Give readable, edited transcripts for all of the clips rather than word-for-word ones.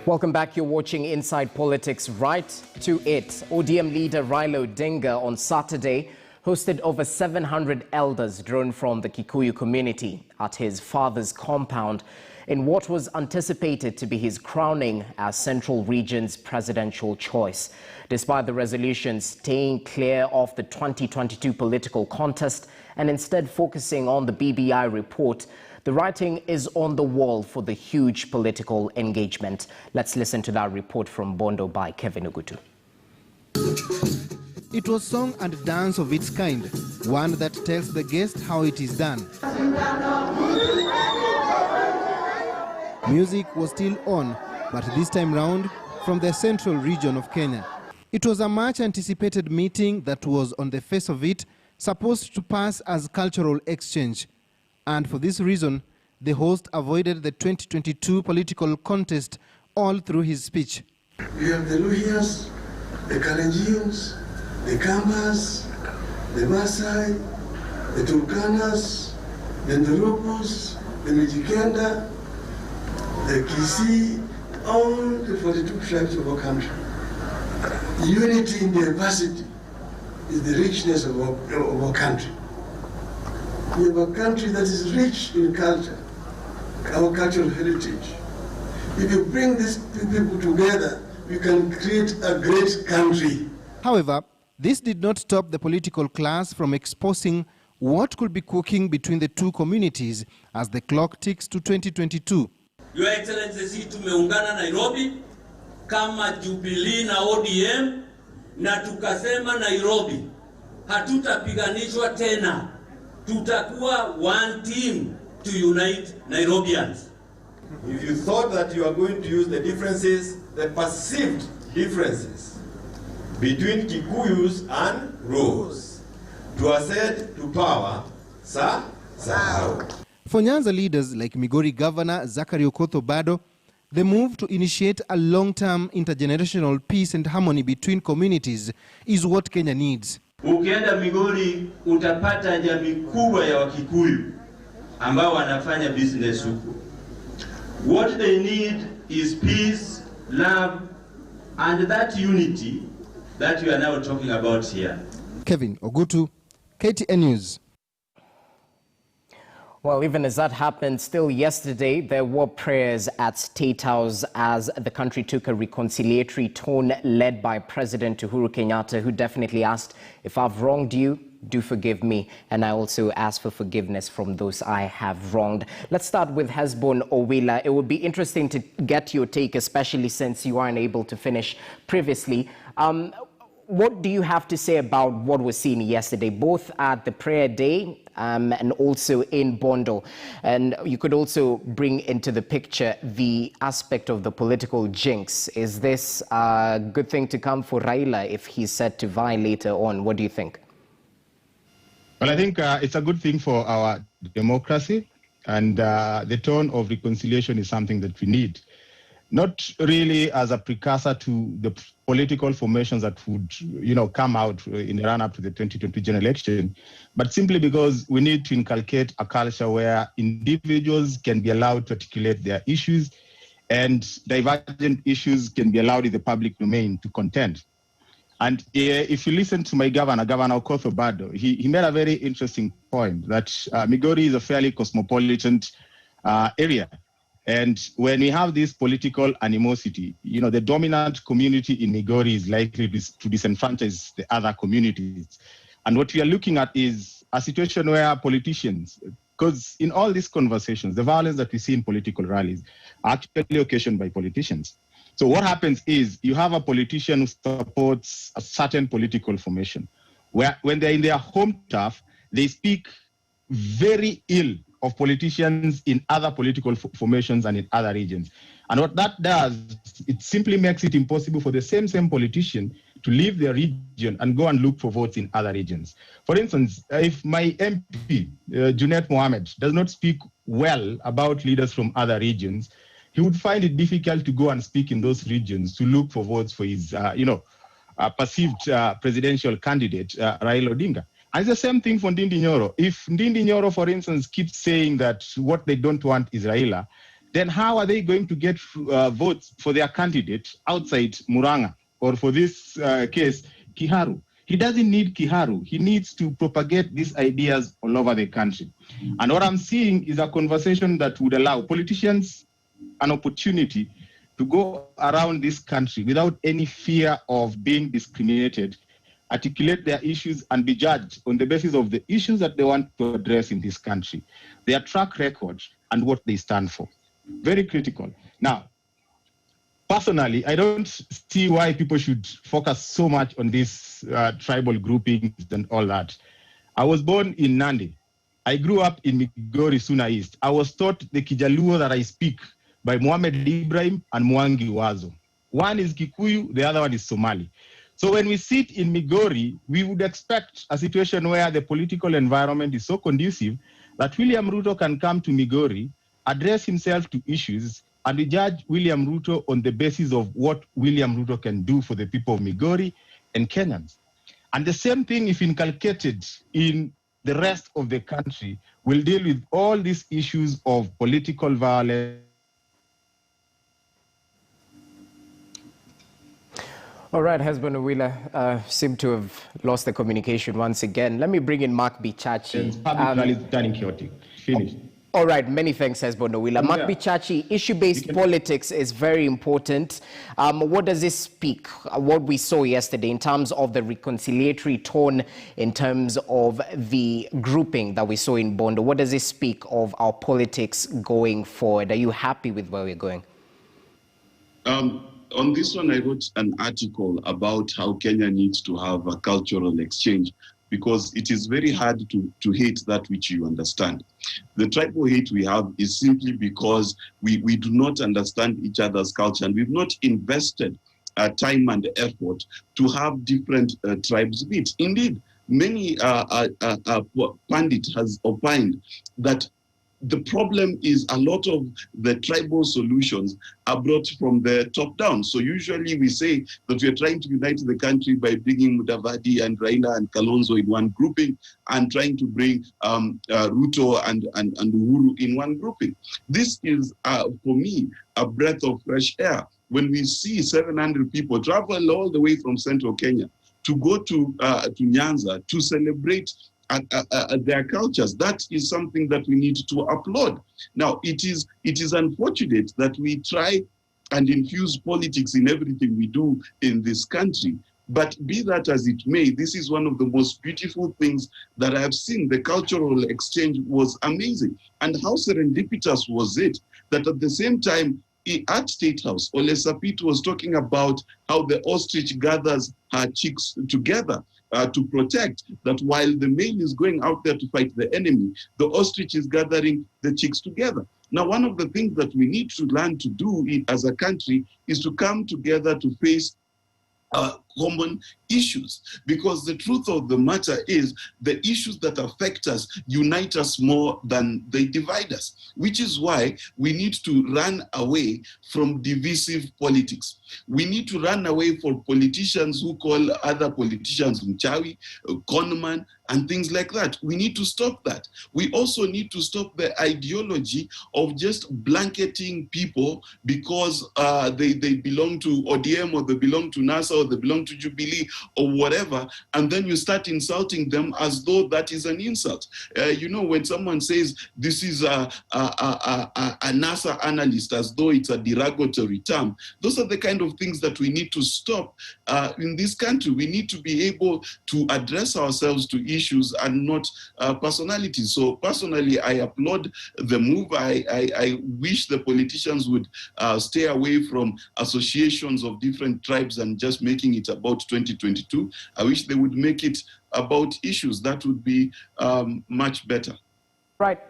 Welcome back. You're watching Inside Politics. Right to it. ODM leader Raila Odinga on Saturday hosted over 700 elders drawn from the Kikuyu community at his father's compound in what was anticipated to be his crowning as Central Region's presidential choice. Despite the resolution staying clear of the 2022 political contest and instead focusing on the BBI report, the writing is on the wall for the huge political engagement. Let's listen to that report from Bondo by Kevin Ogutu. It was song and dance of its kind, one that tells the guest how it is done. Music was still on, but this time round from the central region of Kenya. It was a much anticipated meeting that was, on the face of it, supposed to pass as cultural exchange. And for this reason, the host avoided the 2022 political contest all through his speech. We have the Luhyas, the Kalenjins, the Kambas, the Maasai, the Turkanas, the Ndorobos, the Mijikenda, the Kisii, all the 42 tribes of our country. Unity in diversity is the richness of our country. We have a country that is rich in culture, our cultural heritage. If you bring these people together, we can create a great country. However, this did not stop the political class from exposing what could be cooking between the two communities as the clock ticks to 2022. Your Excellency, sisi tumeungana Nairobi kama Jubilee na ODM na tukasema Nairobi hatutapiganishwa tena. Tutakuwa one team to unite Nairobians. If you thought that you are going to use the differences, the perceived differences between Kikuyus and Rose to ascend to power, sahau. For Nyanza leaders like Migori Governor Zachary Okoth Obado, the move to initiate a long-term intergenerational peace and harmony between communities is what Kenya needs. Ukienda Migori utapata jamii kubwa ya Wakikuyu ambao wanafanya business huko. What they need is peace, love, and that unity that we are now talking about here. Kevin Ogutu, KTN News. Well, even as that happened, still yesterday, there were prayers at State House as the country took a reconciliatory tone led by President Uhuru Kenyatta, who definitely asked, if I've wronged you, do forgive me. And I also ask for forgiveness from those I have wronged. Let's start with Hesbon Owila. It would be interesting to get your take, especially since you weren't able to finish previously. What do you have to say about what was seen yesterday, both at the prayer day and also in Bondo? And you could also bring into the picture the aspect of the political jinx. Is this a good thing to come for Raila if he's set to vie later on? What do you think? Well, I think it's a good thing for our democracy, and the tone of reconciliation is something that we need. Not really as a precursor to the political formations that would, come out in the run-up to the 2020 general election, but simply because we need to inculcate a culture where individuals can be allowed to articulate their issues and divergent issues can be allowed in the public domain to contend. And if you listen to my Governor Okoth Obado, he made a very interesting point that Migori is a fairly cosmopolitan area. And when we have this political animosity, the dominant community in Migori is likely to disenfranchise the other communities. And what we are looking at is a situation where politicians, because in all these conversations, the violence that we see in political rallies are actually occasioned by politicians. So what happens is you have a politician who supports a certain political formation, where when they're in their home turf, they speak very ill of politicians in other political formations and in other regions. And what that does, it simply makes it impossible for the same politician to leave their region and go and look for votes in other regions. For instance, if my MP, Junet Mohammed, does not speak well about leaders from other regions, he would find it difficult to go and speak in those regions to look for votes for his, perceived presidential candidate, Raila Odinga. And it's the same thing for Ndindi Nyoro. If Ndindi Nyoro, for instance, keeps saying that what they don't want is Raila, then how are they going to get votes for their candidate outside Muranga, or for this case, Kiharu? He doesn't need Kiharu. He needs to propagate these ideas all over the country. And what I'm seeing is a conversation that would allow politicians an opportunity to go around this country without any fear of being discriminated, articulate their issues, and be judged on the basis of the issues that they want to address in this country, their track record, and what they stand for. Very critical. Now, personally, I don't see why people should focus so much on these tribal groupings and all that. I was born in Nandi. I grew up in Migori, Suna East. I was taught the Kijaluo that I speak by Mohamed Ibrahim and Mwangi Wazo. One is Kikuyu, the other one is Somali. So when we sit in Migori, we would expect a situation where the political environment is so conducive that William Ruto can come to Migori, address himself to issues, and we judge William Ruto on the basis of what William Ruto can do for the people of Migori and Kenyans. And the same thing, if inculcated in the rest of the country, will deal with all these issues of political violence. All right, Husband Wheeler seem to have lost the communication once again. Let me bring in Mark Bichachi. Public rally is turning chaotic. Finished. All right, many thanks, Husband Wheeler. Mark Bichachi, issue-based politics is very important. What does this speak, what we saw yesterday in terms of the reconciliatory tone, in terms of the grouping that we saw in Bondo? What does this speak of our politics going forward? Are you happy with where we're going? On this one, I wrote an article about how Kenya needs to have a cultural exchange, because it is very hard to hate that which you understand. The tribal hate we have is simply because we do not understand each other's culture, and we've not invested time and effort to have different tribes meet. Indeed, many pundit has opined that the problem is a lot of the tribal solutions are brought from the top down. So usually we say that we are trying to unite the country by bringing Mudavadi and Raila and Kalonzo in one grouping, and trying to bring Ruto and Uhuru in one grouping. This is, for me, a breath of fresh air. When we see 700 people travel all the way from central Kenya to go to Nyanza to celebrate their cultures, that is something that we need to applaud. Now, it is unfortunate that we try and infuse politics in everything we do in this country. But be that as it may, this is one of the most beautiful things that I have seen. The cultural exchange was amazing. And how serendipitous was it that at the same time, at State House, Ole Sapit was talking about how the ostrich gathers her chicks together to protect, that while the male is going out there to fight the enemy, the ostrich is gathering the chicks together. Now, one of the things that we need to learn to do as a country is to come together to face common issues, because the truth of the matter is the issues that affect us unite us more than they divide us, which is why we need to run away from divisive politics. We need to run away from politicians who call other politicians mchawi, conman, and things like that. We need to stop that. We also need to stop the ideology of just blanketing people because they belong to ODM, or they belong to NASA, or they belong to Jubilee, or whatever, and then you start insulting them as though that is an insult. You know, when someone says this is a NASA analyst, as though it's a derogatory term, those are the kind of things that we need to stop in this country. We need to be able to address ourselves to issues and not personalities. So personally, I applaud the move. I wish the politicians would stay away from associations of different tribes and just making it about 2022. I wish they would make it about issues. That would be much better. Right,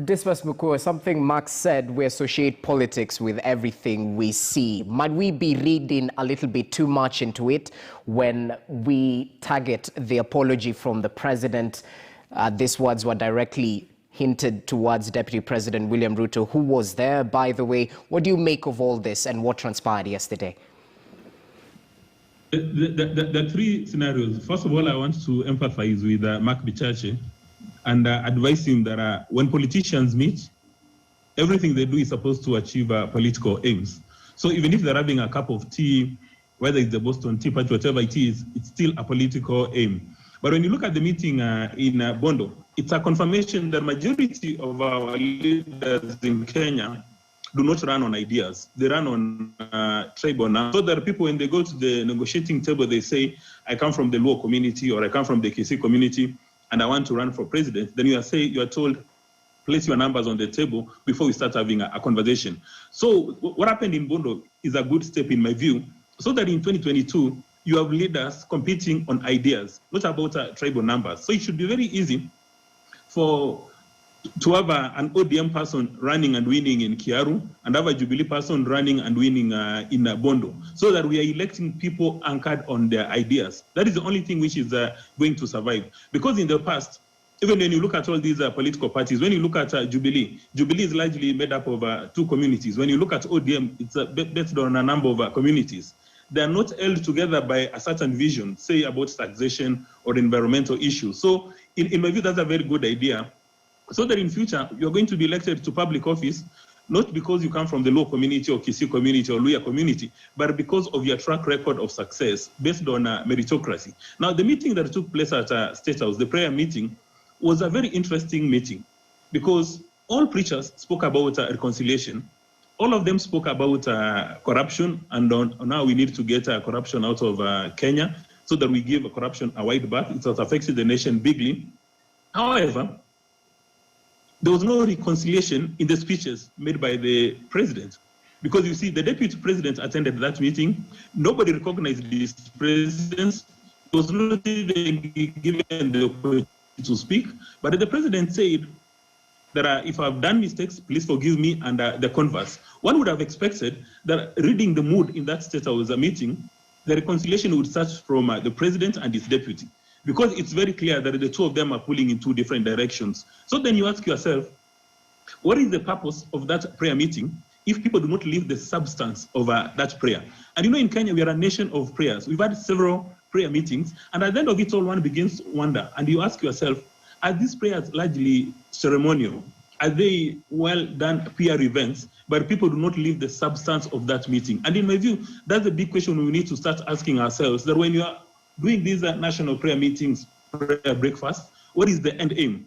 Dismas Mukua, something Mark said, we associate politics with everything we see. Might we be reading a little bit too much into it when we target the apology from the president? These words were directly hinted towards Deputy President William Ruto, who was there, by the way. What do you make of all this and what transpired yesterday? The three scenarios. First of all, I want to empathize with Mark Bichachi and advise him that when politicians meet, everything they do is supposed to achieve political aims. So even if they're having a cup of tea, whether it's the Boston Tea Party, whatever it is, it's still a political aim. But when you look at the meeting in Bondo, it's a confirmation that majority of our leaders in Kenya do not run on ideas. They run on tribal now. So that people, when they go to the negotiating table, they say, I come from the Luo community or I come from the Kisii community and I want to run for president. Then you are told, place your numbers on the table before we start having a conversation. So what happened in Bondo is a good step in my view, so that in 2022, you have leaders competing on ideas, not about tribal numbers. So it should be very easy to have an ODM person running and winning in Kiaru and have a Jubilee person running and winning in Bondo, so that we are electing people anchored on their ideas. That is the only thing which is going to survive. Because in the past, even when you look at all these political parties, when you look at Jubilee is largely made up of two communities. When you look at ODM, it's based on a number of communities. They are not held together by a certain vision, say about taxation or environmental issues. So in my view, that's a very good idea. So that in future, you're going to be elected to public office, not because you come from the Luo community or Kisii community or Luya community, but because of your track record of success based on meritocracy. Now, the meeting that took place at State House, the prayer meeting, was a very interesting meeting because all preachers spoke about reconciliation. All of them spoke about corruption, and now we need to get corruption out of Kenya so that we give corruption a wide berth. It has affected the nation bigly. However, there was no reconciliation in the speeches made by the president. Because you see, the deputy president attended that meeting. Nobody recognized his presence. He was not even given the opportunity to speak. But the president said that if I've done mistakes, please forgive me, and the converse. One would have expected that reading the mood in that State House meeting, the reconciliation would start from the president and his deputy, because it's very clear that the two of them are pulling in two different directions. So then you ask yourself, what is the purpose of that prayer meeting if people do not live the substance of that prayer? And you know, in Kenya, we are a nation of prayers. We've had several prayer meetings, and at the end of it all, one begins to wonder, and you ask yourself, are these prayers largely ceremonial? Are they well done PR events, but people do not live the substance of that meeting? And in my view, that's the big question we need to start asking ourselves, that when you are doing these national prayer meetings, prayer breakfast, what is the end aim?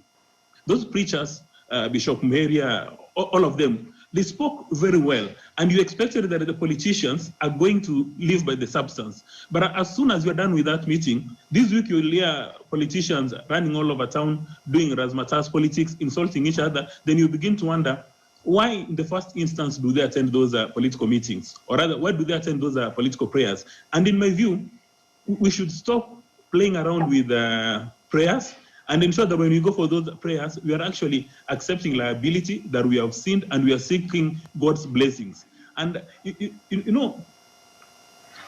Those preachers, Bishop Maria, all of them, they spoke very well, and you expected that the politicians are going to live by the substance. But as soon as you're done with that meeting, this week you'll hear politicians running all over town, doing razzmatazz politics, insulting each other. Then you begin to wonder, why in the first instance do they attend those political meetings? Or rather, why do they attend those political prayers? And in my view, we should stop playing around with prayers and ensure that when we go for those prayers, we are actually accepting liability that we have sinned, and we are seeking God's blessings. And you know,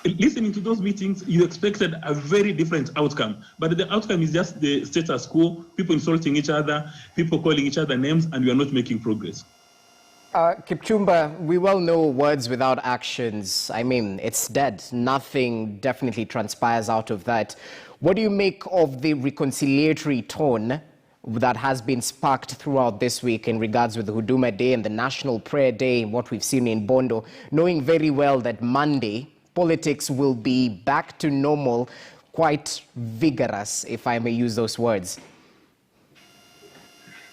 listening to those meetings, you expected a very different outcome, but the outcome is just the status quo, people insulting each other, people calling each other names, and we are not making progress. Kipchumba, we well know words without actions. I mean, it's dead. Nothing definitely transpires out of that. What do you make of the reconciliatory tone that has been sparked throughout this week in regards with the Huduma Day and the National Prayer Day, what we've seen in Bondo, knowing very well that Monday, politics will be back to normal, quite vigorous, if I may use those words?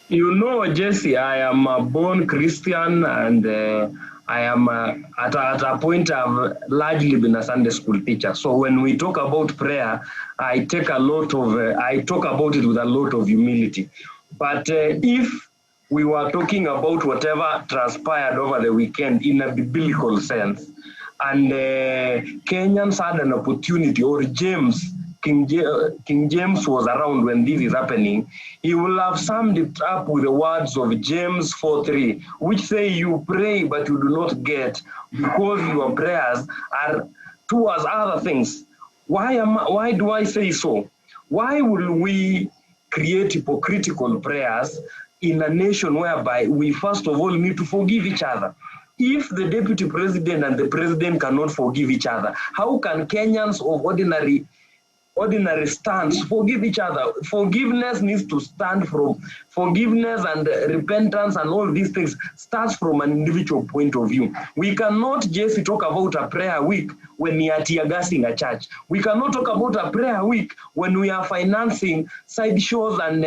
You know, Jesse, I am a born Christian, and I am at a point I've largely been a Sunday school teacher. So when we talk about prayer, I talk about it with a lot of humility. But if we were talking about whatever transpired over the weekend in a biblical sense, and Kenyans had an opportunity, or King James was around when this is happening, he will have summed it up with the words of James 4:3, which say, you pray but you do not get, because your prayers are towards other things. Why do I say so? Why will we create hypocritical prayers in a nation whereby we first of all need to forgive each other? If the deputy president and the president cannot forgive each other, how can Kenyans of ordinary ordinary stance, forgive each other. Forgiveness needs to stand from forgiveness, and repentance and all these things starts from an individual point of view. We cannot just talk about a prayer week when we are tear gassing a church. We cannot talk about a prayer week when we are financing side shows and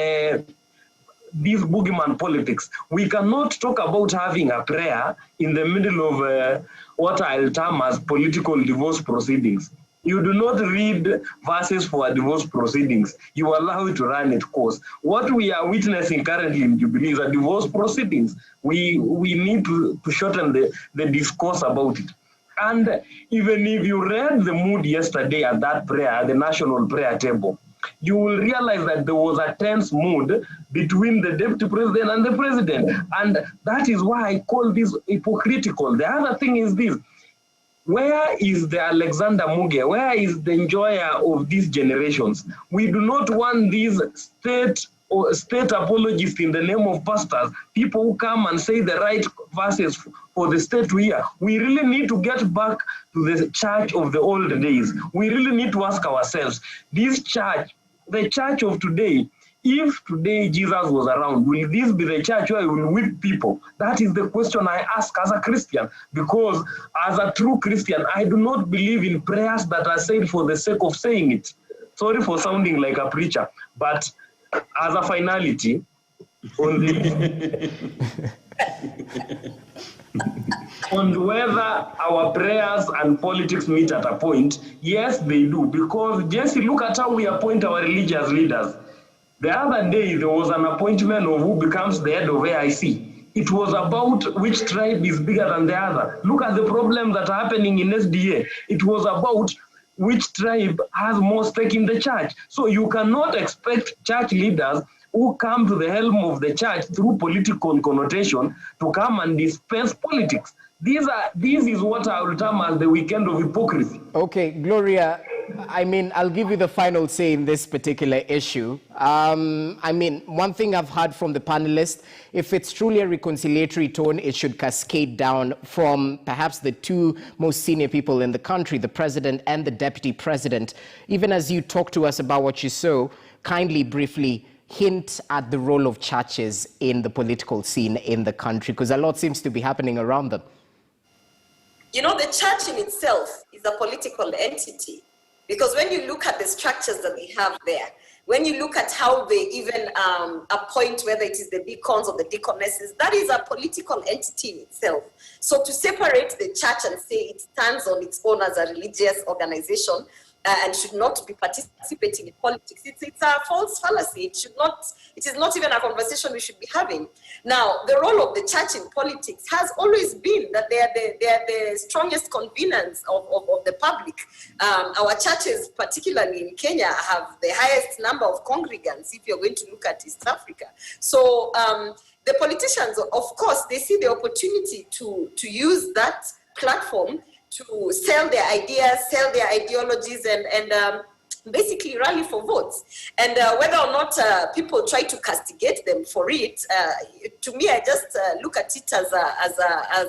these boogeyman politics. We cannot talk about having a prayer in the middle of what I'll term as political divorce proceedings. You do not read verses for divorce proceedings. You allow it to run its course. What we are witnessing currently in Jubilee is a divorce proceedings. We need to shorten the discourse about it. And even if you read the mood yesterday at that prayer, at the national prayer table, you will realize that there was a tense mood between the deputy president and the president. And that is why I call this hypocritical. The other thing is this. Where is the Alexander Muge? Where is the enjoyer of these generations? We do not want these state apologists in the name of pastors, people who come and say the right verses for the state to hear. We really need to get back to the church of the old days. We really need to ask ourselves, this church, the church of today, if today Jesus was around, will this be the church where he will whip people? That is the question I ask as a Christian, because as a true Christian, I do not believe in prayers that are said for the sake of saying it. Sorry for sounding like a preacher, but as a finality, on whether our prayers and politics meet at a point, yes, they do, because just look at how we appoint our religious leaders. The other day, there was an appointment of who becomes the head of AIC. It was about which tribe is bigger than the other. Look at the problems that are happening in SDA. It was about which tribe has more stake in the church. So you cannot expect church leaders who come to the helm of the church through political connotation to come and dispense politics. This is what I will term as the weekend of hypocrisy. Okay, Gloria, I mean, I'll give you the final say in this particular issue. I mean, one thing I've heard from the panelists, if it's truly a reconciliatory tone, it should cascade down from perhaps the two most senior people in the country, the president and the deputy president. Even as you talk to us about what you saw, kindly, briefly, hint at the role of churches in the political scene in the country, because a lot seems to be happening around them. You know, the church in itself is a political entity, because when you look at the structures that they have there, when you look at how they even appoint, whether it is the deacons or the deaconesses, that is a political entity in itself. So to separate the church and say it stands on its own as a religious organization and should not be participating in politics, it's a false fallacy. It is not even a conversation we should be having. Now, the role of the church in politics has always been that they are the strongest conveners of the public. Our churches, particularly in Kenya, have the highest number of congregants if you're going to look at East Africa. So the politicians, of course, they see the opportunity to use that platform to sell their ideas, sell their ideologies, and basically rally for votes. And whether or not people try to castigate them for it, to me, I just look at it as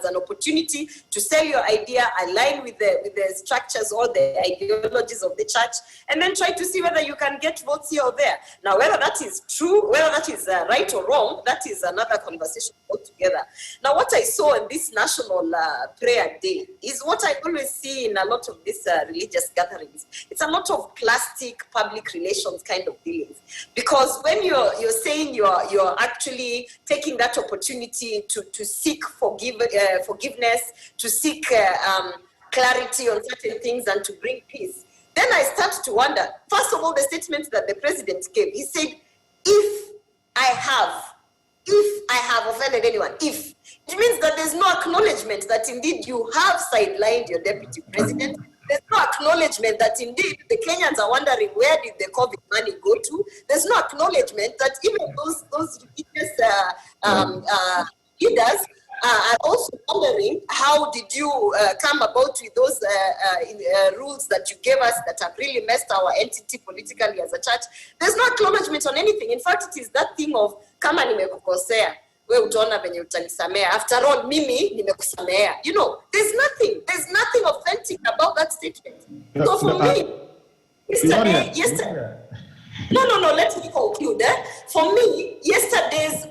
an opportunity to sell your idea, align with the structures or the ideologies of the church, and then try to see whether you can get votes here or there. Now, whether that is true, whether that is right or wrong, that is another conversation altogether. Now, what I saw in this national prayer day is what I always see in a lot of these religious gatherings. It's a lot of plastic public relations kind of dealings, because when you're saying you're actually taking that opportunity to seek forgiveness, to seek clarity on certain things and to bring peace, then I start to wonder, first of all, the statement that the president gave. He said, if I have offended anyone, it means that there's no acknowledgement that indeed you have sidelined your deputy president. There's no acknowledgement that indeed the Kenyans are wondering, where did the COVID money go to? There's no acknowledgement that even those religious leaders are also wondering, how did you come about with those rules that you gave us that have really messed our entity politically as a church? There's no acknowledgement on anything. In fact, it is that thing of, kama nimekukosea, we utaona venye utanisamea. After all, mimi nimekusamea. You know, there's nothing authentic about that statement. So for me, Yesterday, no, let me conclude. For me, yesterday's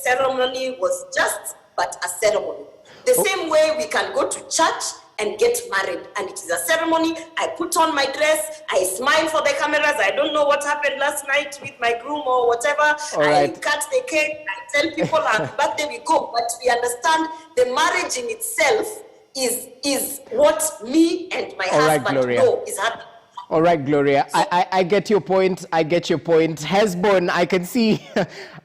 ceremony was just but a ceremony. The same way we can go to church and get married, and it is a ceremony. I put on my dress, I smile for the cameras. I don't know what happened last night with my groom or whatever. I cut the cake, I tell people happy birthday, we go. But we understand the marriage in itself is what me and my husband know is happening. All right, Gloria, I get your point. Hesbon, I can see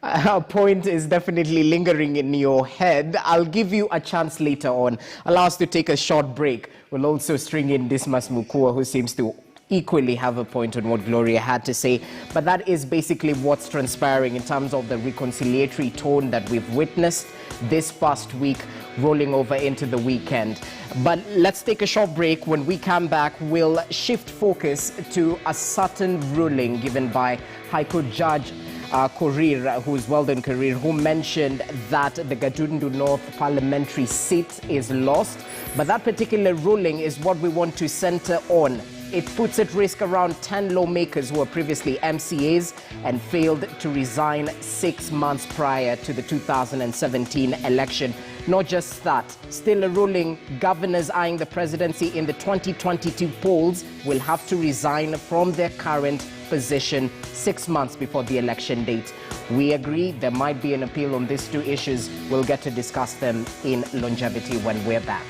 a point is definitely lingering in your head. I'll give you a chance later on. Allow us to take a short break. We'll also string in Dismas Mukua, who seems to equally have a point on what Gloria had to say. But that is basically what's transpiring in terms of the reconciliatory tone that we've witnessed this past week, rolling over into the weekend. But let's take a short break. When we come back, we'll shift focus to a certain ruling given by High Court Judge Korir, who's Weldon Korir, who mentioned that the Gatundu North parliamentary seat is lost. But that particular ruling is what we want to center on. It puts at risk around 10 lawmakers who were previously MCAs and failed to resign 6 months prior to the 2017 election. Not just that, still a ruling, governors eyeing the presidency in the 2022 polls will have to resign from their current position 6 months before the election date. We agree there might be an appeal on these two issues. We'll get to discuss them in longevity when we're back.